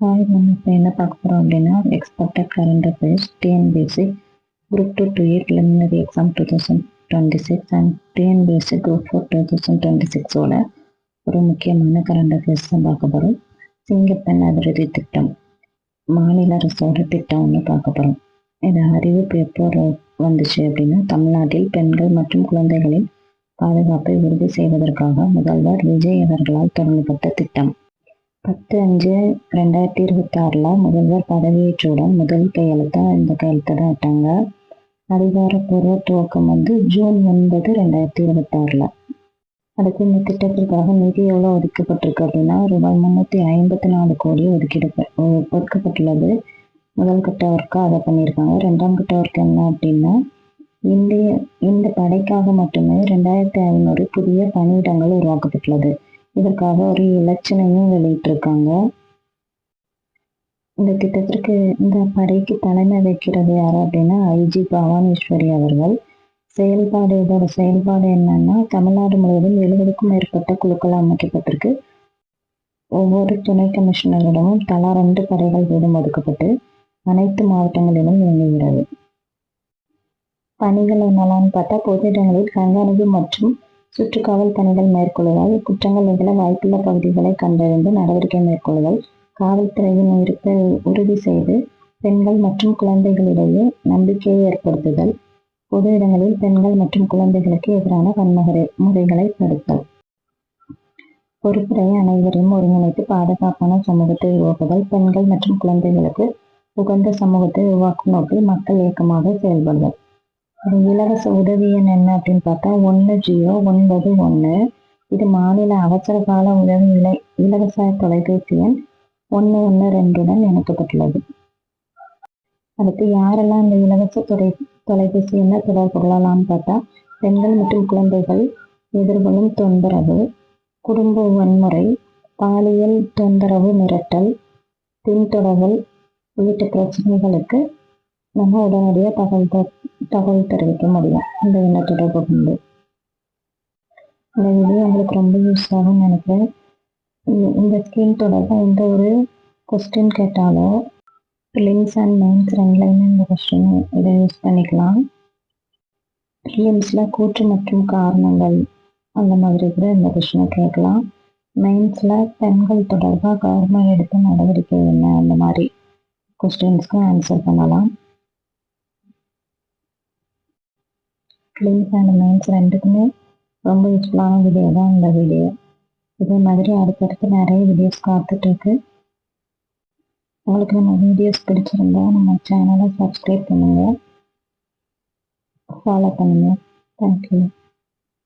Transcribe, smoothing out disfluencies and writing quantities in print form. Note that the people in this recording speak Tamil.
நம்ம இப்போ என்ன பார்க்க போகிறோம் அப்படின்னா expected current affairs TNPSC group 2 2A preliminary exam 2026 and TNPSC group 4 2026ஓட ஒரு முக்கியமான கரண்ட் அஃபேர்ஸ் தான் பார்க்க போகிறோம். சிங்கப்பெண் அபிவிருத்தி திட்டம் மாநில அரசோட திட்டம் ஒன்று பார்க்க போகிறோம். இந்த அறிவிப்பு எப்போ வந்துச்சு அப்படின்னா, தமிழ்நாட்டில் பெண்கள் மற்றும் குழந்தைகளின் பாதுகாப்பை உறுதி செய்வதற்காக முதல்வர் விஜய் அவர்களால் தொடங்கப்பட்ட திட்டம். 10/5/2026 முதல்வர் பதவியேற்றவுடன் முதல் கையெழுத்தா இந்த கையெழுத்தை தான் விட்டாங்க. அதிகாரப்பூர்வ துவக்கம் ஜூன் 9, 2026. அடுத்து இந்த திட்டத்திற்காக நிதி எவ்வளோ ஒதுக்கப்பட்டிருக்கு அப்படின்னா, ரூபாய் 354 கோடி ஒதுக்கப்பட்டுள்ளது. முதல் கட்ட ஒர்க்கா அதை பண்ணியிருக்காங்க. 2ஆம் கட்ட ஒர்க் என்ன அப்படின்னா, இந்த படைக்காக மட்டுமே 2500 புதிய பணியிடங்கள் உருவாக்கப்பட்டுள்ளது. இதற்காக ஒரு இலச்சினையும் வெளியிட்டிருக்காங்க. இந்த திட்டத்திற்கு இந்த படைக்கு தலைமை வைக்கிறது யாரு அப்படின்னா, ஐஜி பவானீஸ்வரி அவர்கள். இதோட செயல்பாடு என்னன்னா, தமிழ்நாடு முழுவதும் 70க்கும் மேற்பட்ட குழுக்கள் அமைக்கப்பட்டிருக்கு. ஒவ்வொரு துணை கமிஷனரிடமும் தலா 2 படைகள் வீதம் ஒதுக்கப்பட்டு அனைத்து மாவட்டங்களிலும் இயங்குகிறது. பணிகள் என்னெல்லாம்னு பார்த்தா, பொது இடங்களில் கண்காணிப்பு மற்றும் சுற்றுக்காவல் பணிகள் மேற்கொள்ளுதல், குற்றங்கள் நிகழ வாய்ப்புள்ள பகுதிகளை கண்டறிந்து நடவடிக்கை மேற்கொள்ளுதல், காவல்துறையின் இருப்பை உறுதி செய்து பெண்கள் மற்றும் குழந்தைகளிடையே நம்பிக்கையை ஏற்படுத்துதல், பொது இடங்களில் பெண்கள் மற்றும் குழந்தைகளுக்கு எதிரான வன்முறைகளை தடுத்தல். பொறுப்புடைய அனைவரையும் ஒருங்கிணைத்து பாதுகாப்பான சமூகத்தை உருவாக்குதல், பெண்கள் மற்றும் குழந்தைகளுக்கு உகந்த சமூகத்தை உருவாக்கும் நோக்கில் மக்கள் இயக்கமாக செயல்படுதல். இலவச உதவி எண் என்ன அப்படின்னு பார்த்தா 1091. இது மாநில அவசர கால உதவி இலவச தொலைபேசி எண் 112 இணைக்கப்பட்டுள்ளது. அடுத்து யாரெல்லாம் இந்த இலவச தொலைபேசி எண்ணை தொடர்பு கொள்ளலாம்னு பார்த்தா, பெண்கள் மற்றும் குழந்தைகள் எதிர்கொள்ளும் தொந்தரவு, குடும்ப வன்முறை, பாலியல் தொந்தரவு, மிரட்டல், பின்தொடர்தல் உள்ளிட்ட பிரச்சனைகளுக்கு நம்ம உடனடியாக தகவல் தெரிவிக்க முடியும் இந்த எண்ணை தொடர்பு கொண்டு. இந்த வீடியோ உங்களுக்கு ரொம்ப யூஸ் ஆகும்னு நினைக்கிறேன். இந்த ஸ்கீம் தொடர்பாக எந்த ஒரு கொஸ்டின் கேட்டாலும் ப்ரிலிம்ஸ் அண்ட் மெயின்ஸ் ரெண்டுலையுமே இந்த கொஸ்டின் இதை யூஸ் பண்ணிக்கலாம். ப்ரிலிம்ஸில் கூற்று மற்றும் காரணங்கள் அந்த மாதிரி கூட இந்த கொஸ்டினை கேட்கலாம். மெயின்ஸில் பெண்கள் தொடர்பாக கவர்மெண்ட் எடுத்த நடவடிக்கை என்ன அந்த மாதிரி கொஸ்டின்ஸ்க்கு ஆன்சர் பண்ணலாம். ப்ரிலிம்ஸ் அண்ட் மெயின்ஸ் ரெண்டுக்குமே ரொம்ப யூஸ்ஃபுல்லான வீடியோ தான் இந்த வீடியோ. இதே மாதிரி அடுத்தடுத்து நிறைய வீடியோஸ் காத்துட்ருக்கு. உங்களுக்கு நம்ம வீடியோஸ் பிடிச்சிருந்தா நம்ம சேனலை சப்ஸ்கிரைப் பண்ணுங்கள், ஃபாலோ பண்ணுங்கள். தேங்க்யூ.